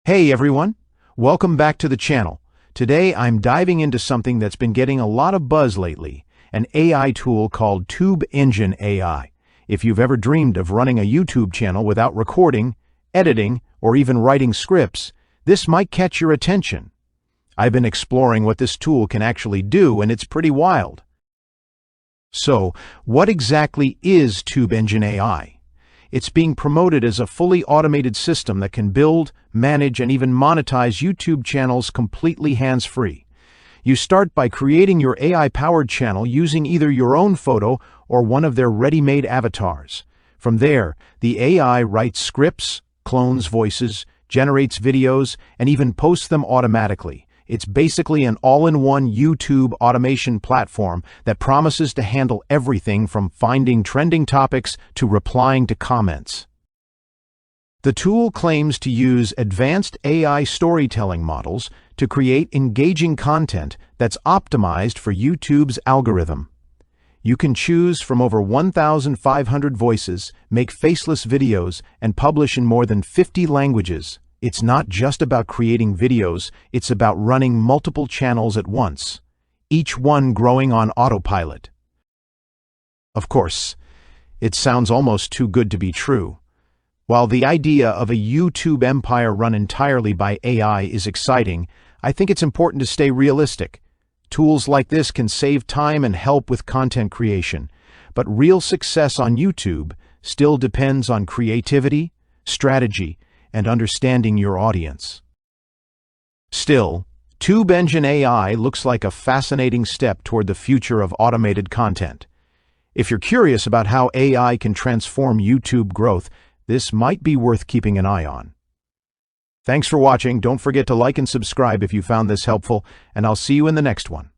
Hey everyone, welcome back to the channel. Today I'm diving into something that's been getting a lot of buzz lately, an AI tool called TubeEngine AI. If you've ever dreamed of running a YouTube channel without recording, editing, or even writing scripts, this might catch your attention. I've been exploring what this tool can actually do, and it's pretty wild. So, what exactly is TubeEngine AI? It's being promoted as a fully automated system that can build, manage, and even monetize YouTube channels completely hands-free. You start by creating your AI-powered channel using either your own photo or one of their ready-made avatars. From there, the AI writes scripts, clones voices, generates videos, and even posts them automatically. It's basically an all-in-one YouTube automation platform that promises to handle everything from finding trending topics to replying to comments. The tool claims to use advanced AI storytelling models to create engaging content that's optimized for YouTube's algorithm. You can choose from over 1,500 voices, make faceless videos, and publish in more than 50 languages. It's not just about creating videos, it's about running multiple channels at once, each one growing on autopilot. Of course, it sounds almost too good to be true. While the idea of a YouTube empire run entirely by AI is exciting, I think it's important to stay realistic. Tools like this can save time and help with content creation, but real success on YouTube still depends on creativity, strategy, and understanding your audience. Still, TubeEngine AI looks like a fascinating step toward the future of automated content. If you're curious about how AI can transform YouTube growth, this might be worth keeping an eye on. Thanks for watching. Don't forget to like and subscribe if you found this helpful, and I'll see you in the next one.